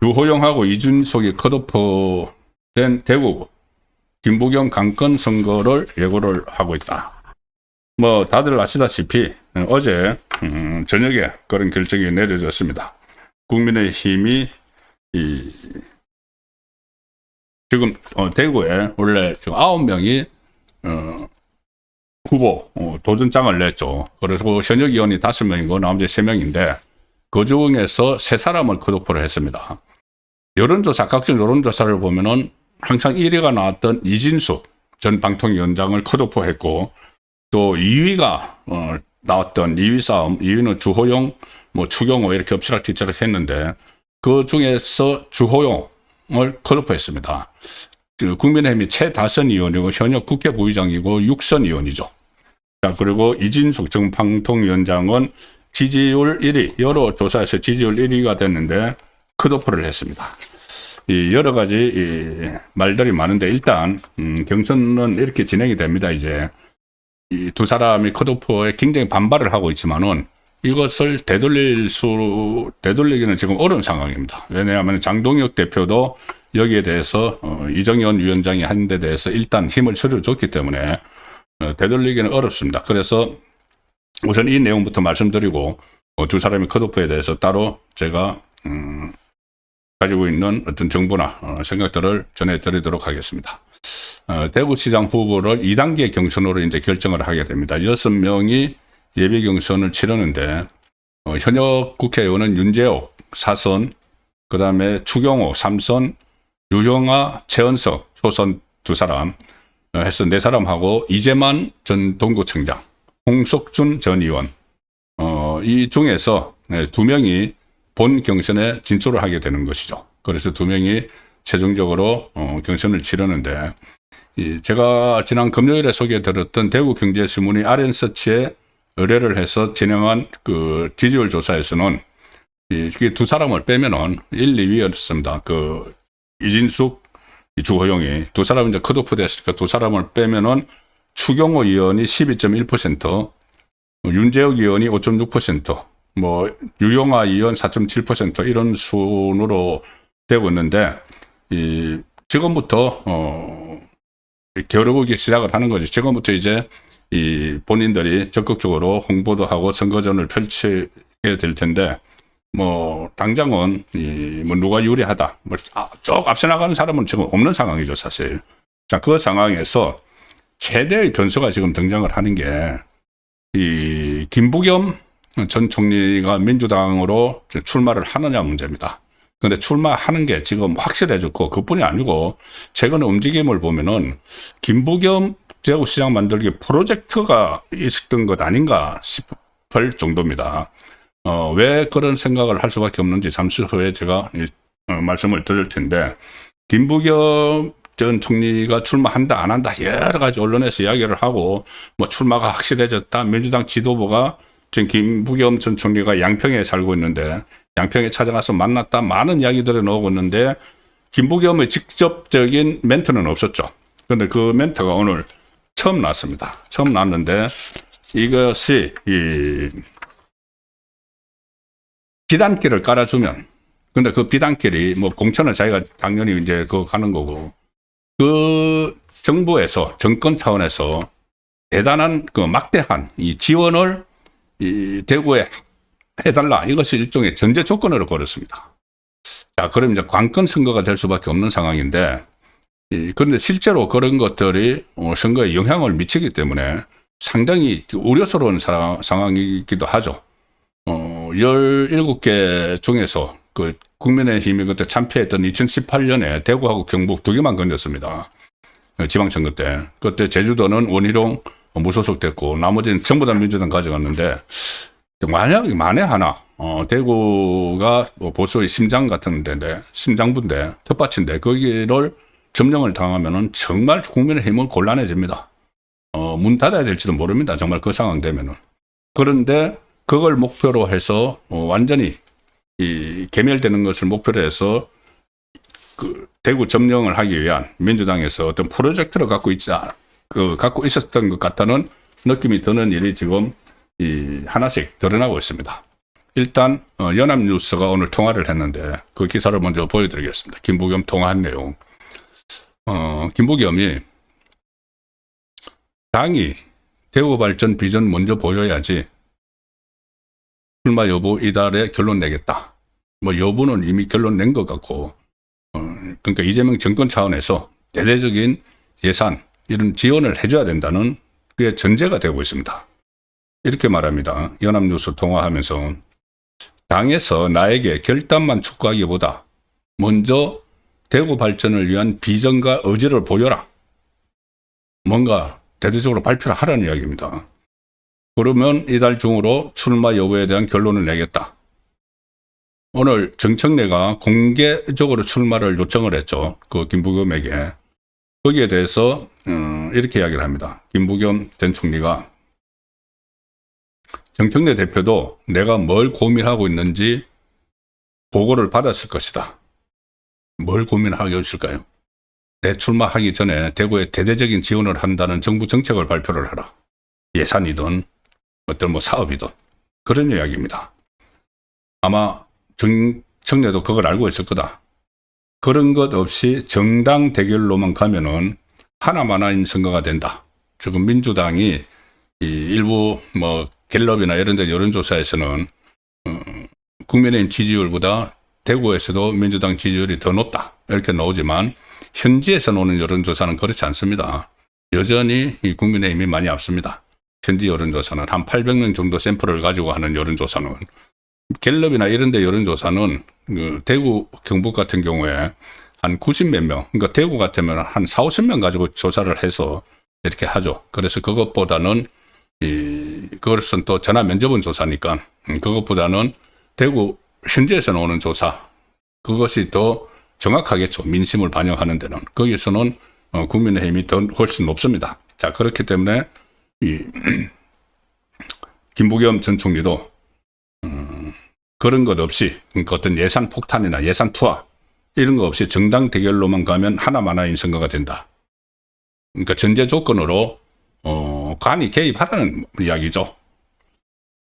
주호영하고 이준석이 컷오프된 대구 김부겸 강권 선거를 예고를 하고 있다. 뭐 다들 아시다시피 어제 저녁에 그런 결정이 내려졌습니다. 국민의힘이 지금 대구에 원래 지금 9명이 후보 도전장을 냈죠. 그래서 현역 의원이 5명이고 나머지 3명인데 그 중에서 3사람을 컷오프를 했습니다. 여론조사, 각종 여론조사를 보면은 항상 1위가 나왔던 이진숙 전 방통위원장을 컷오프했고, 또 2위가 나왔던 2위 싸움, 2위는 주호영, 추경호 이렇게 엎치락뒤치락 했는데 그 중에서 주호영을 컷오프했습니다. 국민의힘이 최다선 의원이고 현역 국회 부의장이고 6선 의원이죠. 자, 그리고 이진숙 전 방통위원장은 지지율 1위, 여러 조사에서 지지율 1위가 됐는데 컷오프를 했습니다. 여러 가지 말들이 많은데 일단 경선은 이렇게 진행이 됩니다. 이제 이 두 사람이 컷오프에 굉장히 반발을 하고 있지만은 이것을 되돌리기는 지금 어려운 상황입니다. 왜냐하면 장동혁 대표도 여기에 대해서 이정현 위원장이 한 데 대해서 일단 힘을 실어줬기 때문에 되돌리기는 어렵습니다. 그래서 우선 이 내용부터 말씀드리고 두 사람의 컷오프에 대해서 따로 제가 가지고 있는 어떤 정보나 생각들을 전해드리도록 하겠습니다. 대구시장 후보를 2단계 경선으로 이제 결정을 하게 됩니다. 6명이 예비 경선을 치르는데 현역 국회의원은 윤재옥 4선, 그 다음에 추경호 3선, 유영아, 최은석 초선 2사람 해서 4사람하고 이재만 전 동구청장, 홍석준 전 의원 이 중에서 2명이 본 경선에 진출을 하게 되는 것이죠. 그래서 2명이 최종적으로 경선을 치르는데 제가 지난 금요일에 소개해드렸던 대구경제신문이 RN서치에 의뢰를 해서 진행한 그 지지율 조사에서는 이게 2사람을 빼면은 1, 2위였습니다. 그 이진숙, 주호영이 2사람이 이제 컷오프 됐으니까 2사람을 빼면은 추경호 의원이 12.1%, 윤재혁 의원이 5.6%, 유영아 의원 4.7% 이런 순으로 되고 있는데 지금부터 겨루기 시작을 하는 거죠. 지금부터 이제 본인들이 적극적으로 홍보도 하고 선거전을 펼치게 될 텐데 당장은 누가 유리하다 쭉 앞서 나가는 사람은 지금 없는 상황이죠, 사실. 자, 그 상황에서 최대의 변수가 지금 등장을 하는 게 김부겸 전 총리가 민주당으로 출마를 하느냐 문제입니다. 그런데 출마하는 게 지금 확실해졌고 그뿐이 아니고 최근 움직임을 보면은 김부겸 대구시장 만들기 프로젝트가 있었던 것 아닌가 싶을 정도입니다. 왜 그런 생각을 할 수밖에 없는지 잠시 후에 제가 말씀을 드릴 텐데, 김부겸 전 총리가 출마한다 안 한다 여러 가지 언론에서 이야기를 하고 출마가 확실해졌다. 민주당 지도부가 지금 김부겸 전 총리가 양평에 살고 있는데 양평에 찾아가서 만났다 많은 이야기들이 나오고 있는데 김부겸의 직접적인 멘트는 없었죠. 그런데 그 멘트가 오늘 처음 나왔습니다. 처음 나왔는데 이것이 비단길을 깔아주면, 근데 그 비단길이 공천을 자기가 당연히 이제 그거 가는 거고, 그 정부에서 정권 차원에서 대단한 그 막대한 이 지원을 대구에 해달라. 이것이 일종의 전제 조건으로 걸었습니다. 자, 그럼 이제 관건 선거가 될 수밖에 없는 상황인데, 그런데 실제로 그런 것들이 선거에 영향을 미치기 때문에 상당히 우려스러운 상황이기도 하죠. 17개 중에서 그 국민의힘이 그때 참패했던 2018년에 대구하고 경북 2개만 건졌습니다. 지방선거 때. 그때 제주도는 원희룡 무소속 됐고 나머지는 전부 다 민주당 가져갔는데, 만에 하나 대구가 보수의 심장 같은 데인데, 심장부인데, 텃밭인데 거기를 점령을 당하면은 정말 국민의힘은 곤란해집니다. 문 닫아야 될지도 모릅니다. 정말 그 상황 되면은. 그런데 그걸 목표로 해서 완전히 개멸되는 것을 목표로 해서 그 대구 점령을 하기 위한 민주당에서 어떤 프로젝트를 갖고 있지 갖고 있었던 것 같다는 느낌이 드는 일이 지금 하나씩 드러나고 있습니다. 일단 연합뉴스가 오늘 통화를 했는데 그 기사를 먼저 보여드리겠습니다. 김부겸 통화한 내용. 김부겸이 당이 대구 발전 비전 먼저 보여야지 출마 여부 이달에 결론 내겠다. 뭐 여부는 이미 결론 낸 것 같고, 그러니까 이재명 정권 차원에서 대대적인 예산 이런 지원을 해줘야 된다는 그게 전제가 되고 있습니다. 이렇게 말합니다. 연합뉴스 통화하면서 당에서 나에게 결단만 촉구하기보다 먼저 대구 발전을 위한 비전과 의지를 보여라. 뭔가 대대적으로 발표를 하라는 이야기입니다. 그러면 이달 중으로 출마 여부에 대한 결론을 내겠다. 오늘 정청래가 공개적으로 출마를 요청을 했죠. 그 김부겸에게. 거기에 대해서 이렇게 이야기를 합니다. 김부겸 전 총리가 정청래 대표도 내가 뭘 고민하고 있는지 보고를 받았을 것이다. 뭘 고민하고 있을까요? 내 출마하기 전에 대구에 대대적인 지원을 한다는 정부 정책을 발표를 하라. 예산이든 어떤 뭐 사업이든 그런 이야기입니다. 아마 정청래도 그걸 알고 있을 거다. 그런 것 없이 정당 대결로만 가면은 하나만한 선거가 된다. 지금 민주당이 일부 뭐 갤럽이나 이런 데 여론조사에서는 국민의힘 지지율보다 대구에서도 민주당 지지율이 더 높다. 이렇게 나오지만 현지에서 나오는 여론조사는 그렇지 않습니다. 여전히 이 국민의힘이 많이 앞섭니다. 현지 여론조사는 한 800명 정도 샘플을 가지고 하는 여론조사는 갤럽이나 이런 데 여론조사는 대구 경북 같은 경우에 한 90몇 명, 그러니까 대구 같으면 한 4, 50명 가지고 조사를 해서 이렇게 하죠. 그래서 그것보다는 그것은 또 전화 면접은 조사니까 그것보다는 대구 현지에서 나오는 조사 그것이 더 정확하겠죠. 민심을 반영하는 데는. 거기서는 국민의힘이 더 훨씬 높습니다. 자, 그렇기 때문에 김부겸 전 총리도 그런 것 없이 그러니까 어떤 예산 폭탄이나 예산 투하 이런 거 없이 정당 대결로만 가면 하나만한 선거가 된다. 그러니까 전제 조건으로 간이 개입하라는 이야기죠.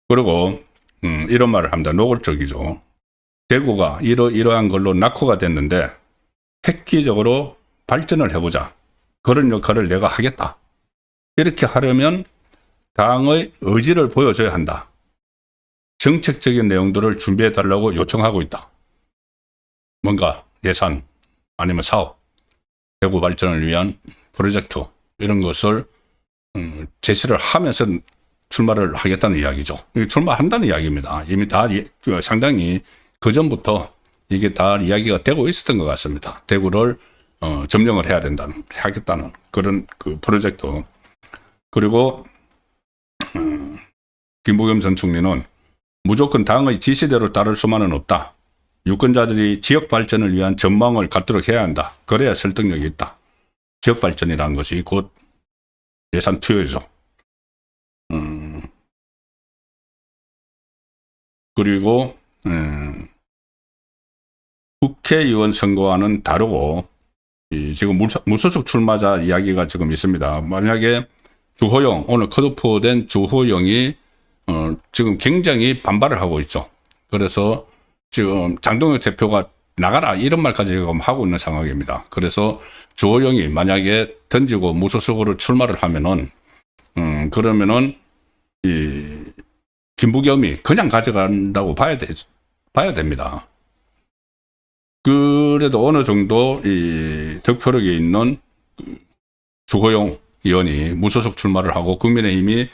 그리고 이런 말을 합니다. 노골적이죠. 대구가 이러한 걸로 낙후가 됐는데 획기적으로 발전을 해보자. 그런 역할을 내가 하겠다. 이렇게 하려면 당의 의지를 보여줘야 한다. 정책적인 내용들을 준비해달라고 요청하고 있다. 뭔가 예산 아니면 사업, 대구 발전을 위한 프로젝트 이런 것을 제시를 하면서 출마를 하겠다는 이야기죠. 출마한다는 이야기입니다. 이미 다 상당히 그전부터 이게 다 이야기가 되고 있었던 것 같습니다. 대구를 점령을 하겠다는 그런 그 프로젝트. 그리고 김부겸 전 총리는 무조건 당의 지시대로 따를 수만은 없다. 유권자들이 지역 발전을 위한 전망을 갖도록 해야 한다. 그래야 설득력이 있다. 지역 발전이라는 것이 곧 예산 투여죠. 그리고 국회의원 선거와는 다르고 지금 무소속 출마자 이야기가 지금 있습니다. 만약에 주호영 오늘 컷오프된 주호영이 지금 굉장히 반발을 하고 있죠. 그래서 지금 장동혁 대표가 나가라 이런 말까지 지금 하고 있는 상황입니다. 그래서 주호영이 만약에 던지고 무소속으로 출마를 하면은 그러면은 김부겸이 그냥 가져간다고 봐야 됩니다. 그래도 어느 정도 이 득표력이 있는 주호영 의원이 무소속 출마를 하고 국민의힘이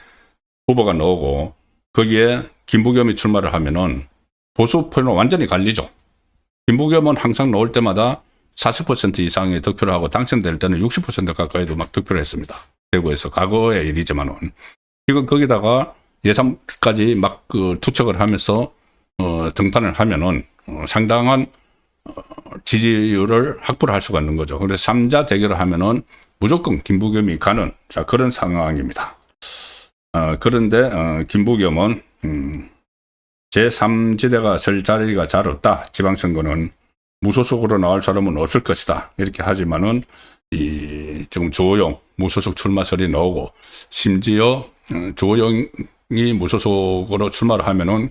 후보가 나오고 거기에 김부겸이 출마를 하면은 보수표는 완전히 갈리죠. 김부겸은 항상 나올 때마다 40% 이상의 득표를 하고 당선될 때는 60% 가까이도 막 득표를 했습니다. 대구에서 과거의 일이지만은 지금 거기다가 예산까지 막 투척을 하면서 등판을 하면은 상당한 지지율을 확보를 할 수가 있는 거죠. 그래서 3자 대결을 하면은 무조건 김부겸이 가는 그런 상황입니다. 그런데 김부겸은 제3지대가 설 자리가 잘 없다. 지방선거는 무소속으로 나올 사람은 없을 것이다. 이렇게 하지만은 지금 주호영 무소속 출마설이 나오고, 심지어 주호영이 무소속으로 출마를 하면은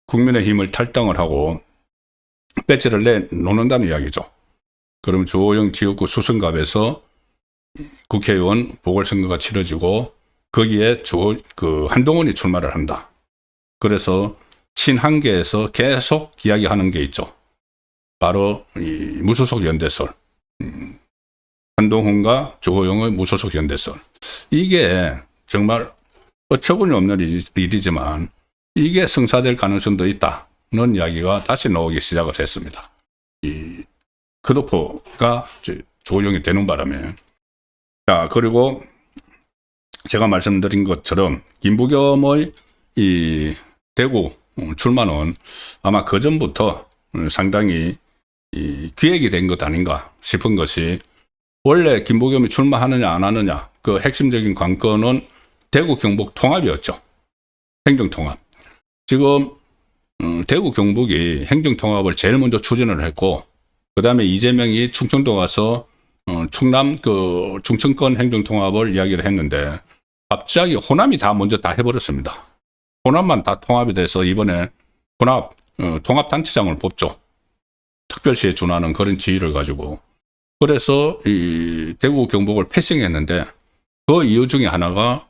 국민의힘을 탈당을 하고 배지를 내놓는다는 이야기죠. 그럼 주호영 지역구 수성갑에서 국회의원 보궐선거가 치러지고 거기에 한동훈이 출마를 한다. 그래서 친한계에서 계속 이야기하는 게 있죠. 바로 이 무소속 연대설. 한동훈과 주호영의 무소속 연대설. 이게 정말 어처구니 없는 일이지만 이게 성사될 가능성도 있다는 이야기가 다시 나오기 시작을 했습니다. 이 컷오프가 주호영이 되는 바람에. 자, 그리고 제가 말씀드린 것처럼 김부겸의 이 대구 출마는 아마 그전부터 상당히 기획이 된 것 아닌가 싶은 것이, 원래 김부겸이 출마하느냐 안 하느냐 그 핵심적인 관건은 대구 경북 통합이었죠. 행정통합. 지금 대구 경북이 행정통합을 제일 먼저 추진을 했고, 그 다음에 이재명이 충청도 가서 충남 충청권 행정통합을 이야기를 했는데 갑자기 호남이 다 먼저 다 해버렸습니다. 호남만 다 통합이 돼서 이번에 통합단체장을 뽑죠. 특별시에 준하는 그런 지위를 가지고. 그래서 이 대구 경북을 패싱했는데 그 이유 중에 하나가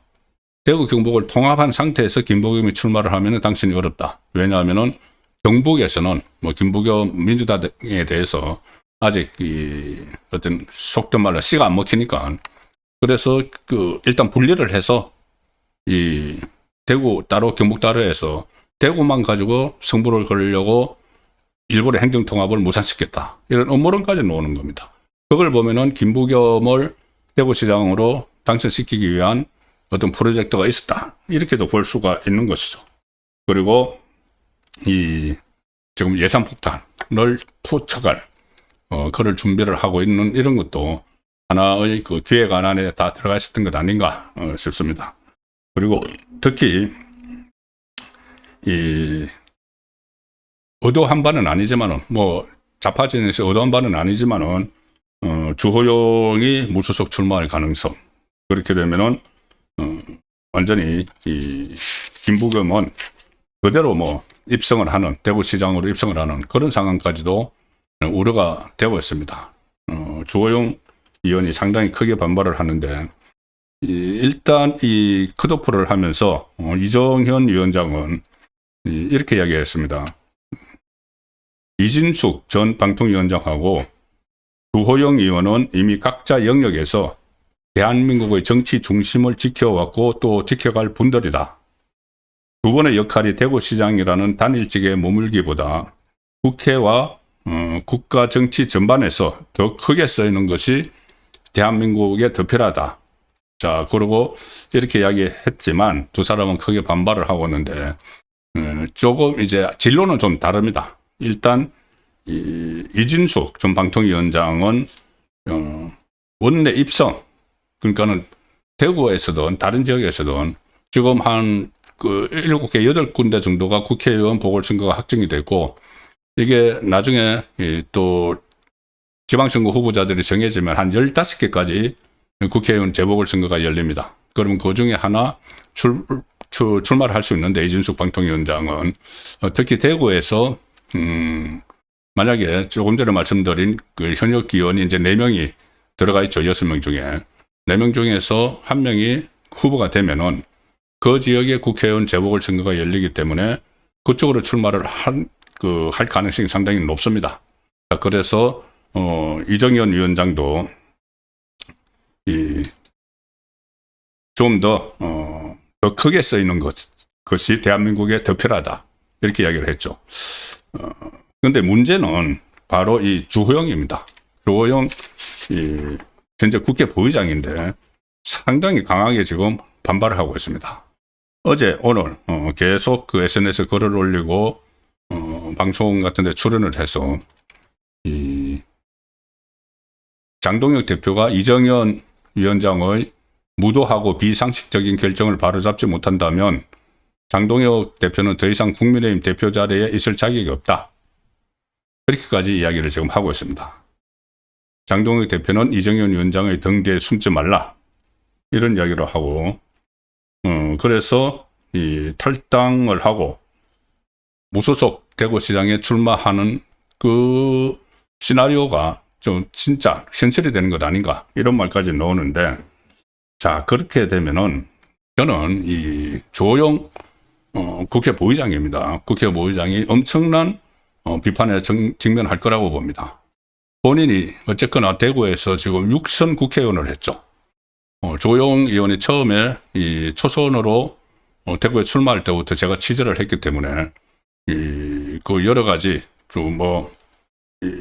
대구 경북을 통합한 상태에서 김부겸이 출마를 하면 당신이 어렵다. 왜냐하면은 경북에서는 김부겸 민주당에 대해서 아직 어떤 속된 말로 씨가 안 먹히니까, 그래서 일단 분리를 해서 이 대구 따로 경북 따로 해서 대구만 가지고 승부를 걸려고 일본의 행정통합을 무산시켰다. 이런 음모론까지 나오는 겁니다. 그걸 보면은 김부겸을 대구시장으로 당선시키기 위한 어떤 프로젝트가 있었다. 이렇게도 볼 수가 있는 것이죠. 그리고 지금 예산폭탄을 투척할 그걸 준비를 하고 있는 이런 것도 하나의 기획안 안에 다 들어가 있었던 것 아닌가 싶습니다. 그리고 특히 의도한 바는 아니지만은 자파진에서 의도한 바는 아니지만은 주호영이 무소속 출마할 가능성, 그렇게 되면은 완전히 김부겸은 그대로 입성을 하는, 대구시장으로 입성을 하는 그런 상황까지도 우려가 되고 있습니다. 주호영 의원이 상당히 크게 반발을 하는데, 일단 이 컷오프를 하면서 이정현 위원장은 이렇게 이야기했습니다. 이진숙 전 방통위원장하고 주호영 의원은 이미 각자 영역에서 대한민국의 정치 중심을 지켜왔고 또 지켜갈 분들이다. 두 분의 역할이 대구시장이라는 단일직에 머물기보다 국회와 국가 정치 전반에서 더 크게 쓰이는 것이 대한민국에 더 필요하다. 자, 그리고 이렇게 이야기했지만 두 사람은 크게 반발을 하고 있는데, 조금 이제 진로는 좀 다릅니다. 일단 이진숙 전 방통위원장은 원내 입성, 그러니까는 대구에서든 다른 지역에서든 지금 한 7개, 8군데 정도가 국회의원 보궐선거가 확정이 됐고, 이게 나중에 또 지방선거 후보자들이 정해지면 한 15개까지 국회의원 재보궐선거가 열립니다. 그러면 그 중에 하나 출마를 할 수 있는데, 이진숙 방통위원장은 특히 대구에서 만약에 조금 전에 말씀드린 현역 의원이 이제 4명이 들어가 있죠. 6명 중에. 4명 중에서 1명이 후보가 되면은 그 지역의 국회의원 재보궐선거가 열리기 때문에 그쪽으로 출마를 할 가능성이 상당히 높습니다. 그래서 이정현 위원장도 좀 더 크게 쓰이는 것이 대한민국에 더 필요하다. 이렇게 이야기를 했죠. 그런데 문제는 바로 이 주호영입니다. 주호영 현재 국회 부의장인데 상당히 강하게 지금 반발을 하고 있습니다. 어제 오늘 계속 SNS에 글을 올리고 방송 같은 데 출연을 해서 장동혁 대표가 이정현 위원장의 무도하고 비상식적인 결정을 바로잡지 못한다면 장동혁 대표는 더 이상 국민의힘 대표 자리에 있을 자격이 없다. 그렇게까지 이야기를 지금 하고 있습니다. 장동혁 대표는 이정현 위원장의 등 뒤에 숨지 말라. 이런 이야기를 하고, 그래서 이 탈당을 하고 무소속 대구시장에 출마하는 그 시나리오가 좀 진짜 현실이 되는 것 아닌가, 이런 말까지 나오는데, 자, 그렇게 되면은 저는 이 조영 국회 부의장입니다. 국회 부의장이 엄청난 비판에 직면할 거라고 봅니다. 본인이 어쨌거나 대구에서 지금 6선 국회의원을 했죠. 조영 의원이 처음에 이 초선으로 대구에 출마할 때부터 제가 취재를 했기 때문에 그 여러 가지 좀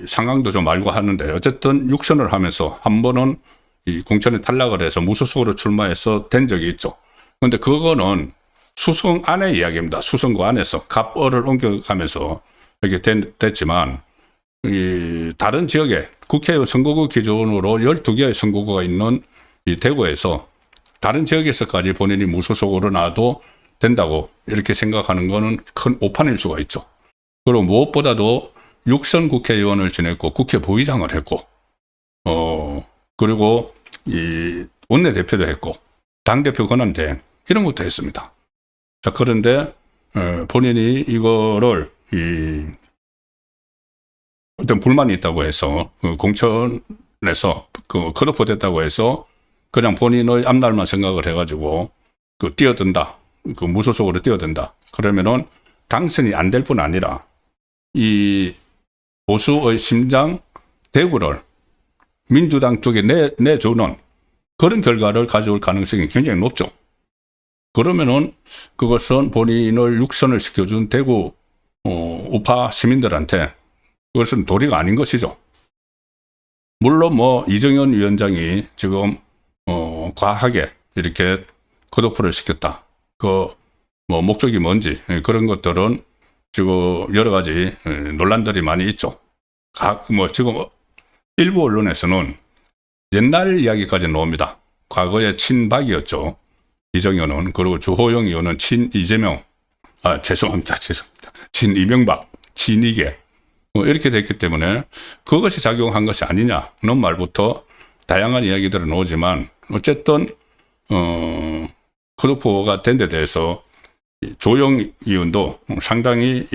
상황도 좀 알고 하는데, 어쨌든 6선을 하면서 한 번은 이 공천에 탈락을 해서 무소속으로 출마해서 된 적이 있죠. 근데 그거는 수성 안의 이야기입니다. 수성구 안에서 갑을을 옮겨가면서 이렇게 됐지만, 이 다른 지역에 국회의원 선거구 기준으로 12개의 선거구가 있는 이 대구에서 다른 지역에서까지 본인이 무소속으로 나와도 된다고 이렇게 생각하는 거는 큰 오판일 수가 있죠. 그리고 무엇보다도 6선 국회의원을 지냈고 국회 부의장을 했고, 그리고 이 원내대표도 했고 당대표 권한대행 이런 것도 했습니다. 자, 그런데 본인이 이거를 어떤 불만이 있다고 해서 그 공천에서 그 컷오프 됐다고 해서 그냥 본인의 앞날만 생각을 해가지고 그 뛰어든다, 그 무소속으로 뛰어든다. 그러면은 당선이 안 될 뿐 아니라 이 보수의 심장 대구를 민주당 쪽에 내주는 그런 결과를 가져올 가능성이 굉장히 높죠. 그러면은 그것은 본인을 육선을 시켜준 대구 우파 시민들한테 그것은 도리가 아닌 것이죠. 물론 이정현 위원장이 지금 과하게 이렇게 컷오프를 시켰다. 그 목적이 뭔지 그런 것들은 지금 여러 가지 논란들이 많이 있죠. 지금 일부 언론에서는 옛날 이야기까지 나옵니다. 과거에 친박이었죠. 이정현은. 그리고 주호영 의원은 친이재명. 죄송합니다. 친이명박, 친이계. 이렇게 됐기 때문에 그것이 작용한 것이 아니냐는 말부터 다양한 이야기들은 나오지만, 어쨌든 컷오프가 된 데 대해서 조영 의원도 상당히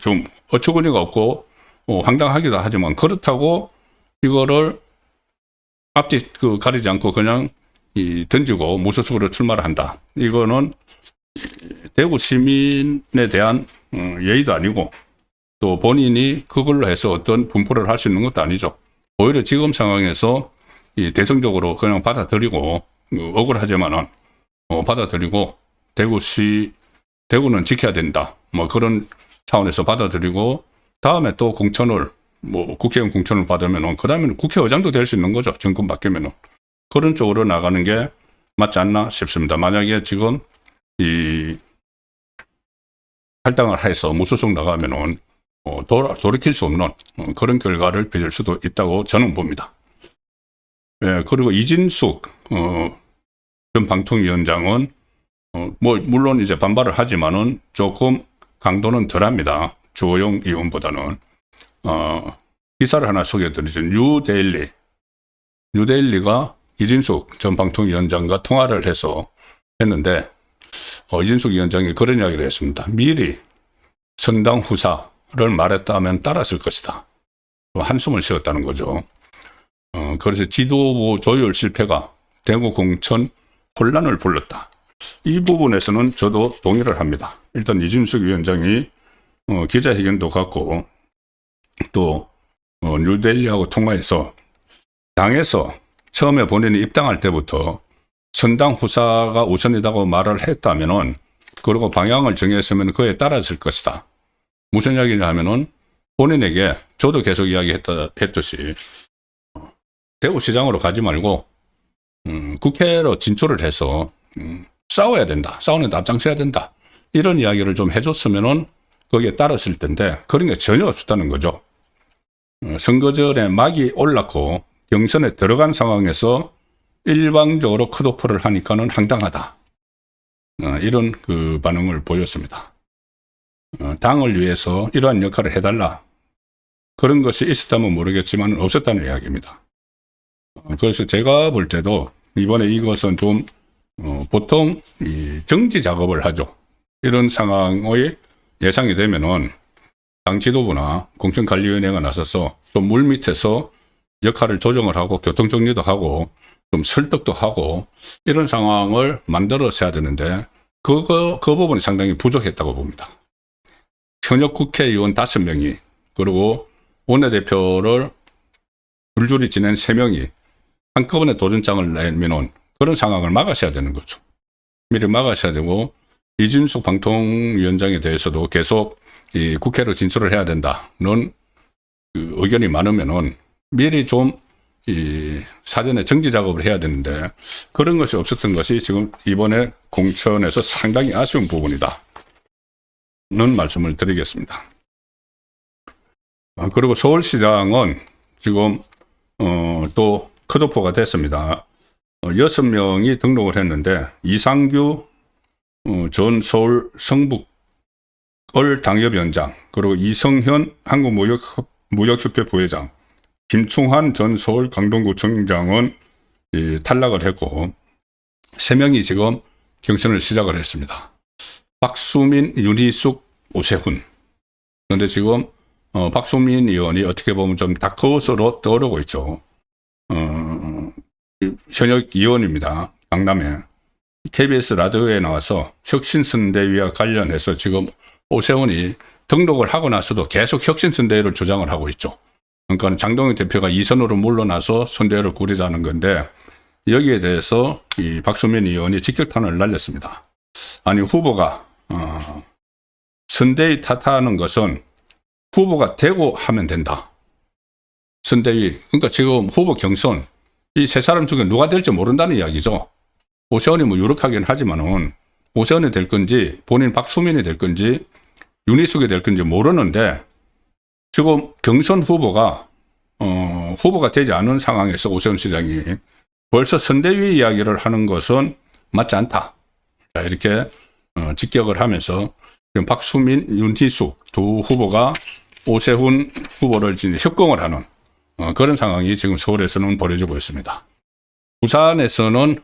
좀 어처구니가 없고 황당하기도 하지만, 그렇다고 이거를 앞뒤 가리지 않고 그냥 던지고 무소속으로 출마를 한다. 이거는 대구 시민에 대한 예의도 아니고, 또 본인이 그걸로 해서 어떤 분포를 할 수 있는 것도 아니죠. 오히려 지금 상황에서 대성적으로 그냥 받아들이고, 억울하지만은 받아들이고, 대구는 지켜야 된다. 그런 차원에서 받아들이고, 다음에 또 공천을, 국회의원 공천을 받으면은, 그 다음에는 국회의장도 될 수 있는 거죠. 정권 바뀌면은. 그런 쪽으로 나가는 게 맞지 않나 싶습니다. 만약에 지금 할당을 해서 무소속 나가면은, 돌이킬 수 없는 그런 결과를 빚을 수도 있다고 저는 봅니다. 예, 그리고 이진숙 전 방통위원장은 물론 이제 반발을 하지만은 조금 강도는 덜합니다. 주호영 의원보다는. 기사를 하나 소개해드리죠. 뉴데일리가 이진숙 전 방통위원장과 통화를 했는데, 이진숙 위원장이 그런 이야기를 했습니다. 미리 선당 후사를 말했다면 따랐을 것이다. 한숨을 쉬었다는 거죠. 그래서 지도부 조율 실패가 대구 공천 혼란을 불렀다. 이 부분에서는 저도 동의를 합니다. 일단 이진숙 위원장이 기자회견도 갖고, 또 뉴델리하고 통화해서 당에서 처음에 본인이 입당할 때부터 선당 후사가 우선이라고 말을 했다면은, 그리고 방향을 정했으면 그에 따랐을 것이다. 무슨 이야기냐 하면은, 본인에게 저도 계속 이야기했듯이 대구시장으로 가지 말고 국회로 진출을 해서 싸워야 된다. 싸우는데 앞장서야 된다. 이런 이야기를 좀 해줬으면은 거기에 따랐을 텐데, 그런 게 전혀 없었다는 거죠. 선거 전에 막이 올랐고 경선에 들어간 상황에서 일방적으로 컷오프를 하니까는 황당하다. 이런 그 반응을 보였습니다. 당을 위해서 이러한 역할을 해달라. 그런 것이 있었다면 모르겠지만 없었다는 이야기입니다. 그래서 제가 볼 때도 이번에 이것은 좀 보통 이 정지 작업을 하죠. 이런 상황의 예상이 되면은 당 지도부나 공천관리위원회가 나서서 좀 물밑에서 역할을 조정을 하고 교통정리도 하고 좀 설득도 하고 이런 상황을 만들어서 해야 되는데 그 부분이 상당히 부족했다고 봅니다. 현역 국회의원 5명이 그리고 원내대표를 줄줄이 지낸 3명이 한꺼번에 도전장을 내면은 그런 상황을 막으셔야 되는 거죠. 미리 막으셔야 되고 이준석 방통위원장에 대해서도 계속 이 국회로 진출을 해야 된다는 그 의견이 많으면은 미리 좀 이 사전에 정지 작업을 해야 되는데 그런 것이 없었던 것이 지금 이번에 공천에서 상당히 아쉬운 부분이다는 말씀을 드리겠습니다. 그리고 서울시장은 지금 또 컷오프가 됐습니다. 6명이 등록을 했는데 이상규 전 서울 성북을 당협위원장, 그리고 이성현 한국무역협회 부회장, 김충환 전 서울 강동구청장은 탈락을 했고 3명이 지금 경선을 시작을 했습니다. 박수민, 윤희숙, 오세훈. 그런데 지금 박수민 의원이 어떻게 보면 좀 다크호스로 떠오르고 있죠. 현역 의원입니다. 강남에. KBS 라디오에 나와서 혁신선대위와 관련해서 지금 오세훈이 등록을 하고 나서도 계속 혁신선대위를 주장을 하고 있죠. 그러니까 장동혁 대표가 2선으로 물러나서 선대위를 꾸리자는 건데 여기에 대해서 이 박수민 의원이 직격탄을 날렸습니다. 아니 후보가 선대위 탓하는 것은 후보가 되고 하면 된다. 선대위, 그러니까 지금 후보 경선 이 세 사람 중에 누가 될지 모른다는 이야기죠. 오세훈이 뭐 유력하긴 하지만은 오세훈이 될 건지 본인 박수민이 될 건지 윤희숙이 될 건지 모르는데 지금 경선 후보가 되지 않은 상황에서 오세훈 시장이 벌써 선대위 이야기를 하는 것은 맞지 않다. 이렇게 직격을 하면서 지금 박수민, 윤희숙 두 후보가 오세훈 후보를 협공을 하는 그런 상황이 지금 서울에서는 벌어지고 있습니다. 부산에서는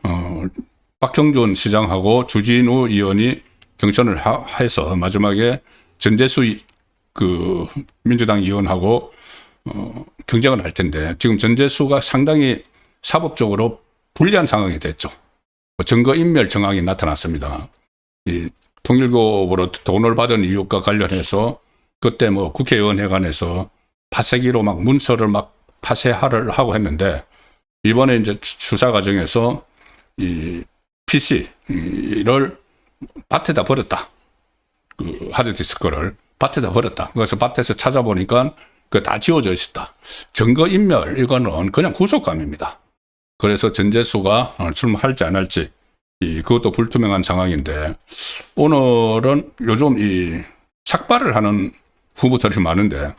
박형준 시장하고 주진우 의원이 경선을 해서 마지막에 전재수 그 민주당 의원하고 경쟁을 할 텐데 지금 전재수가 상당히 사법적으로 불리한 상황이 됐죠. 증거인멸 정황이 나타났습니다. 이 통일교부로 돈을 받은 이유과 관련해서 그때 뭐 국회의원회관에서 파쇄기로 막 문서를 막 파쇄를 하고 했는데 이번에 이제 수사 과정에서 이 PC를 밭에다 버렸다. 그 하드디스크를 밭에다 버렸다. 그래서 밭에서 찾아보니까 그 다 지워져 있었다. 증거인멸 이거는 그냥 구속감입니다. 그래서 전재수가 출마할지 안 할지 그것도 불투명한 상황인데 오늘은 요즘 이 삭발을 하는 후보들이 많은데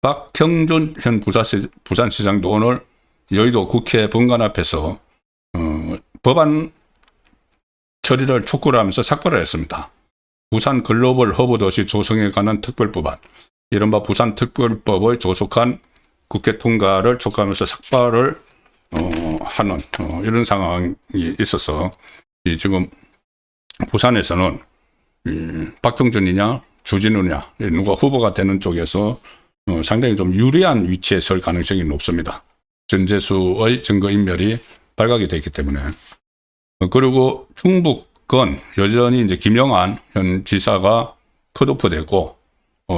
박형준 현 부산시장도 오늘 여의도 국회 본관 앞에서 법안 처리를 촉구를 하면서 삭발을 했습니다. 부산 글로벌 허브 도시 조성에 관한 특별법안, 이른바 부산특별법의 조속한 국회 통과를 촉구하면서 삭발을 하는 이런 상황이 있어서 지금 부산에서는 박형준이냐 주진우냐 누가 후보가 되는 쪽에서 상당히 좀 유리한 위치에 설 가능성이 높습니다. 전재수의 증거인멸이 발각이 됐기 때문에. 그리고 충북은 여전히 이제 김영한 현 지사가 컷오프되고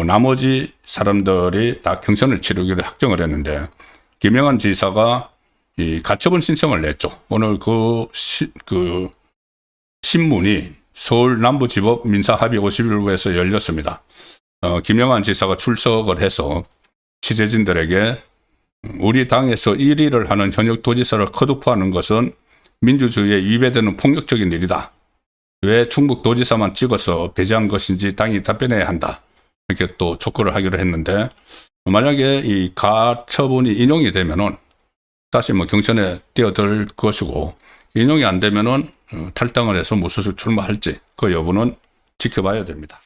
나머지 사람들이 다 경선을 치르기로 확정을 했는데 김영한 지사가 이 가처분 신청을 냈죠. 오늘 그 신문이 서울 남부지법 민사합의 51부에서 열렸습니다. 김영한 지사가 출석을 해서 취재진들에게 우리 당에서 1위를 하는 현역 도지사를 컷오프하는 것은 민주주의에 위배되는 폭력적인 일이다. 왜 충북 도지사만 찍어서 배제한 것인지 당이 답변해야 한다. 이렇게 또 촉구를 하기로 했는데 만약에 이 가처분이 인용이 되면은 다시 뭐 경선에 뛰어들 것이고 인용이 안 되면은 탈당을 해서 무소속 출마할지 그 여부는 지켜봐야 됩니다.